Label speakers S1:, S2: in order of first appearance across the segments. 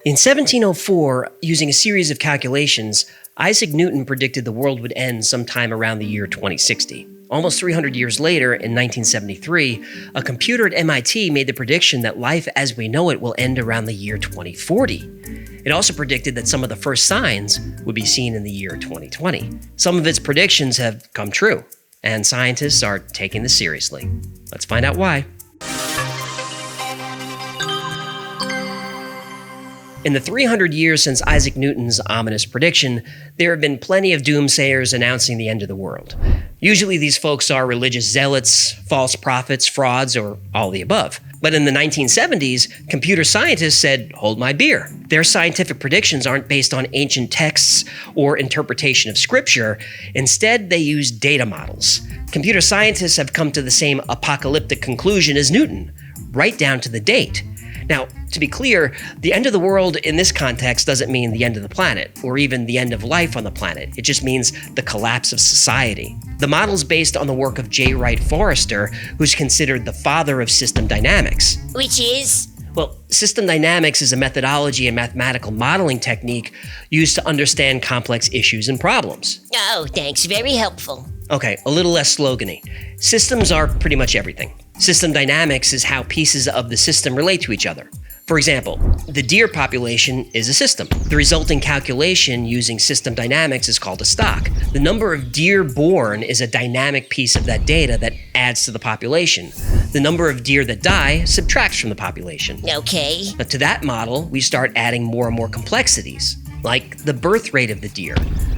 S1: In 1704, using a series of calculations, Isaac Newton predicted the world would end sometime around the year 2060. Almost 300 years later, in 1973, a computer at MIT made the prediction that life as we know it will end around the year 2040. It also predicted that some of the first signs would be seen in the year 2020. Some of its predictions have come true, and scientists are taking this seriously. Let's find out why. In the 300 years since Isaac Newton's ominous prediction, there have been plenty of doomsayers announcing the end of the world. Usually these folks are religious zealots, false prophets, frauds, or all the above. But in the 1970s, computer scientists said, hold my beer. Their scientific predictions aren't based on ancient texts or interpretation of scripture. Instead, they use data models. Computer scientists have come to the same apocalyptic conclusion as Newton, right down to the date. Now, to be clear, the end of the world in this context doesn't mean the end of the planet, or even the end of life on the planet. It just means the collapse of society. The model's based on the work of J. Wright Forrester, who's considered the father of system dynamics.
S2: Which is?
S1: Well, system dynamics is a methodology and mathematical modeling technique used to understand complex issues and problems.
S2: Oh, thanks. Very helpful.
S1: Okay, a little less slogany. Systems are pretty much everything. System dynamics is how pieces of the system relate to each other. For example, the deer population is a system. The resulting calculation using system dynamics is called a stock. The number of deer born is a dynamic piece of that data that adds to the population. The number of deer that die subtracts from the population.
S2: Okay.
S1: But to that model, we start adding more and more complexities, like the birth rate of the deer,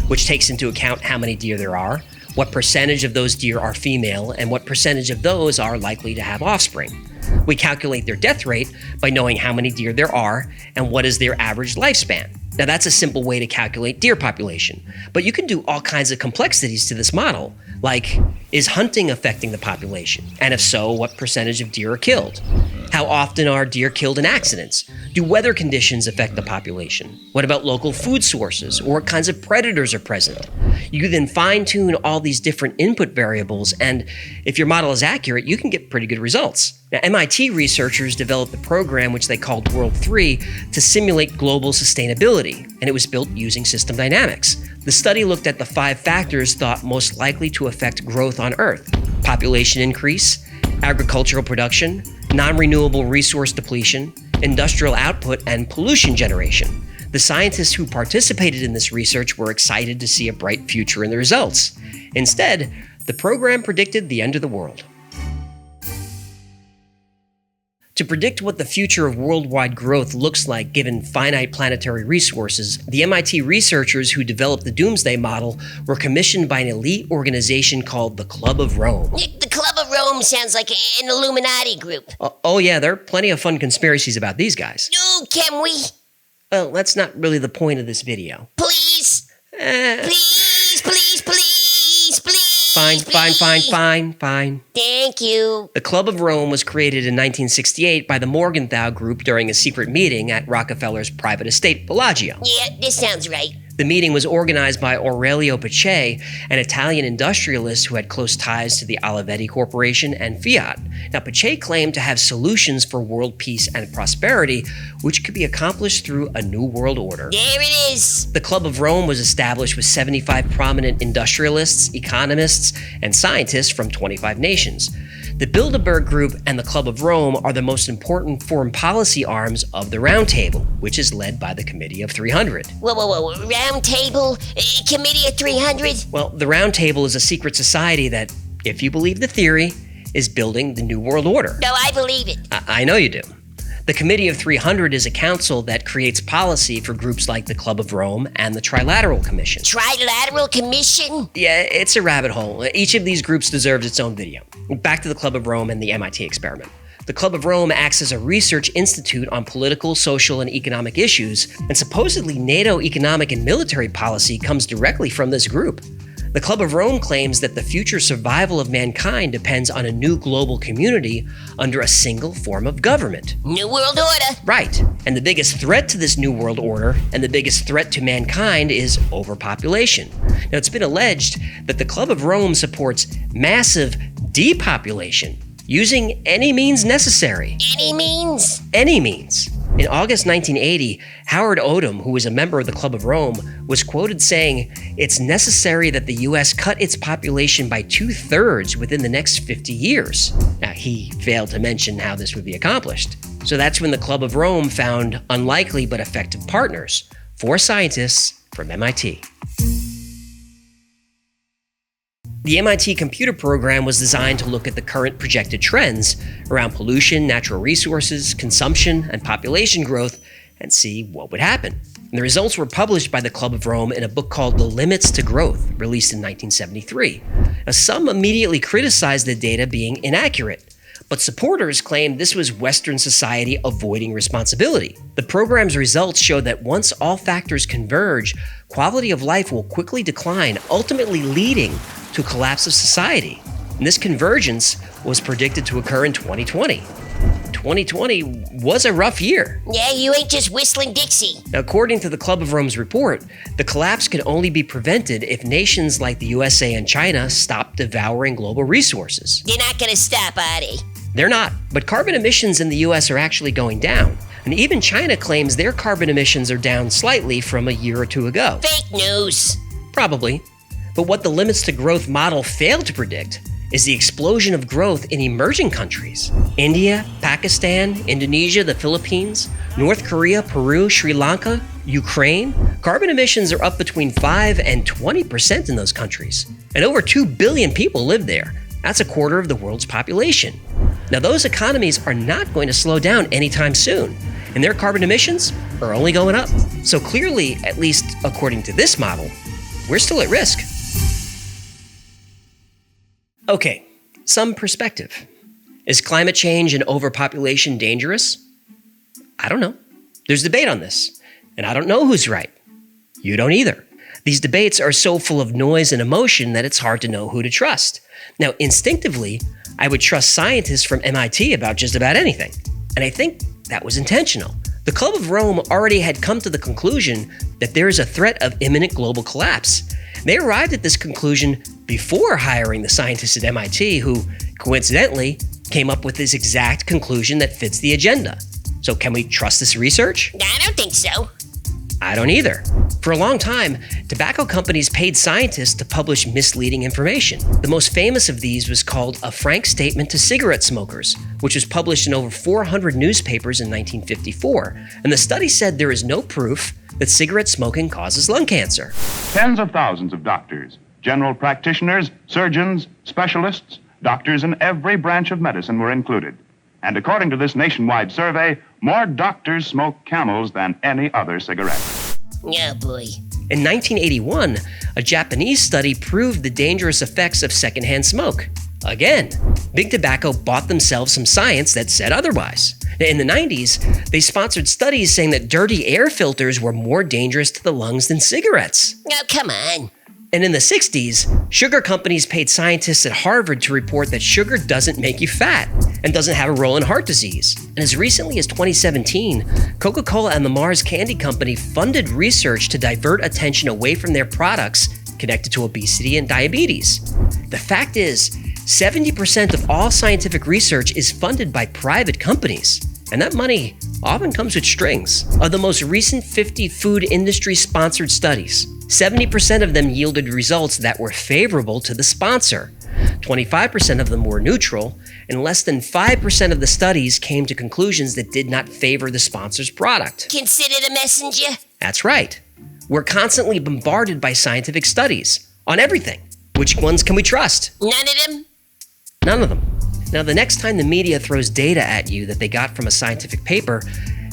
S1: which takes into account how many deer there are, what percentage of those deer are female, and what percentage of those are likely to have offspring. We calculate their death rate by knowing how many deer there are and what is their average lifespan. Now that's a simple way to calculate deer population, but you can do all kinds of complexities to this model, like, is hunting affecting the population? And if so, what percentage of deer are killed? How often are deer killed in accidents? Do weather conditions affect the population? What about local food sources, or what kinds of predators are present? You can then fine-tune all these different input variables, and if your model is accurate, you can get pretty good results. Now, MIT researchers developed a program which they called World 3 to simulate global sustainability, and it was built using system dynamics. The study looked at the 5 factors thought most likely to affect growth on Earth: population increase, agricultural production, non-renewable resource depletion, industrial output, and pollution generation. The scientists who participated in this research were excited to see a bright future in the results. Instead, the program predicted the end of the world. To predict what the future of worldwide growth looks like given finite planetary resources, the MIT researchers who developed the Doomsday Model were commissioned by an elite organization called the Club of Rome.
S2: The Club of Rome sounds like an Illuminati group.
S1: Oh yeah, there are plenty of fun conspiracies about these guys.
S2: Oh, can we?
S1: Well, that's not really the point of this video.
S2: Please? Please, please, please, please.
S1: Fine.
S2: Thank you.
S1: The Club of Rome was created in 1968 by the Morgenthau Group during a secret meeting at Rockefeller's private estate, Bellagio.
S2: Yeah, this sounds right.
S1: The meeting was organized by Aurelio Pace, an Italian industrialist who had close ties to the Olivetti Corporation and Fiat. Now, Pace claimed to have solutions for world peace and prosperity, which could be accomplished through a new world order.
S2: There it is.
S1: The Club of Rome was established with 75 prominent industrialists, economists, and scientists from 25 nations. The Bilderberg Group and the Club of Rome are the most important foreign policy arms of the Round Table, which is led by the Committee of 300.
S2: Whoa. Round Table? Committee of 300?
S1: Well, the Round Table is a secret society that, if you believe the theory, is building the New World Order.
S2: No, I believe it.
S1: I know you do. The Committee of 300 is a council that creates policy for groups like the Club of Rome and the Trilateral Commission.
S2: Trilateral Commission?
S1: Yeah, it's a rabbit hole. Each of these groups deserves its own video. Back to the Club of Rome and the MIT experiment. The Club of Rome acts as a research institute on political, social, and economic issues, and supposedly NATO economic and military policy comes directly from this group. The Club of Rome claims that the future survival of mankind depends on a new global community under a single form of government.
S2: New World Order.
S1: Right. And the biggest threat to this New World Order and the biggest threat to mankind is overpopulation. Now, it's been alleged that the Club of Rome supports massive depopulation using any means necessary.
S2: Any means?
S1: Any means. In August 1980, Howard Odum, who was a member of the Club of Rome, was quoted saying, "It's necessary that the U.S. cut its population by 2/3 within the next 50 years." Now, he failed to mention how this would be accomplished. So that's when the Club of Rome found unlikely but effective partners, 4 scientists from MIT. The MIT computer program was designed to look at the current projected trends around pollution, natural resources, consumption, and population growth and see what would happen. And the results were published by the Club of Rome in a book called The Limits to Growth, released in 1973. Now, some immediately criticized the data being inaccurate, but supporters claimed this was Western society avoiding responsibility. The program's results show that once all factors converge, quality of life will quickly decline, ultimately leading to a collapse of society. And this convergence was predicted to occur in 2020. 2020 was a rough year.
S2: Yeah, you ain't just whistling Dixie.
S1: Now, according to the Club of Rome's report, the collapse can only be prevented if nations like the USA and China stop devouring global resources.
S2: They're not gonna stop, are they?
S1: They're not, but carbon emissions in the US are actually going down. And even China claims their carbon emissions are down slightly from a year or two ago.
S2: Fake news.
S1: Probably. But what the limits to growth model failed to predict is the explosion of growth in emerging countries. India, Pakistan, Indonesia, the Philippines, North Korea, Peru, Sri Lanka, Ukraine. Carbon emissions are up between 5 and 20% in those countries. And over 2 billion people live there. That's a quarter of the world's population. Now, those economies are not going to slow down anytime soon, and their carbon emissions are only going up. So clearly, at least according to this model, we're still at risk. Okay, some perspective. Is climate change and overpopulation dangerous? I don't know. There's debate on this, and I don't know who's right. You don't either. These debates are so full of noise and emotion that it's hard to know who to trust. Now, instinctively, I would trust scientists from MIT about just about anything, and I think that was intentional. The Club of Rome already had come to the conclusion that there is a threat of imminent global collapse. They arrived at this conclusion before hiring the scientists at MIT who, coincidentally, came up with this exact conclusion that fits the agenda. So can we trust this research?
S2: I don't think so.
S1: I don't either. For a long time, tobacco companies paid scientists to publish misleading information. The most famous of these was called A Frank Statement to Cigarette Smokers, which was published in over 400 newspapers in 1954. And the study said there is no proof that cigarette smoking causes lung cancer.
S3: Tens of thousands of doctors, general practitioners, surgeons, specialists, doctors in every branch of medicine were included. And according to this nationwide survey, more doctors smoke Camels than any other cigarette.
S2: Oh boy.
S1: In 1981, a Japanese study proved the dangerous effects of secondhand smoke. Again, Big Tobacco bought themselves some science that said otherwise. Now, in the 90s, they sponsored studies saying that dirty air filters were more dangerous to the lungs than cigarettes.
S2: Oh, come on.
S1: And in the 60s, sugar companies paid scientists at Harvard to report that sugar doesn't make you fat and doesn't have a role in heart disease. And as recently as 2017, Coca-Cola and the Mars Candy Company funded research to divert attention away from their products connected to obesity and diabetes. The fact is, 70% of all scientific research is funded by private companies, and that money often comes with strings. Of the most recent 50 food industry-sponsored studies, 70% of them yielded results that were favorable to the sponsor. 25% of them were neutral, and less than 5% of the studies came to conclusions that did not favor the sponsor's product.
S2: Consider the messenger.
S1: That's right. We're constantly bombarded by scientific studies on everything. Which ones can we trust?
S2: None of them?
S1: None of them. Now, the next time the media throws data at you that they got from a scientific paper,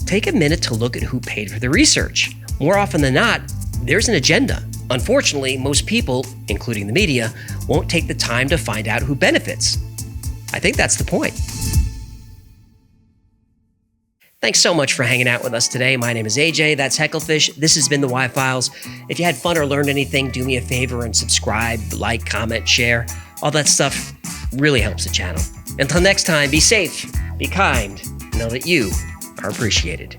S1: take a minute to look at who paid for the research. More often than not, there's an agenda. Unfortunately, most people, including the media, won't take the time to find out who benefits. I think that's the point. Thanks so much for hanging out with us today. My name is AJ, that's Hecklefish. This has been the Y-Files. If you had fun or learned anything, do me a favor and subscribe, like, comment, share. All that stuff really helps the channel. Until next time, be safe, be kind, know that you are appreciated.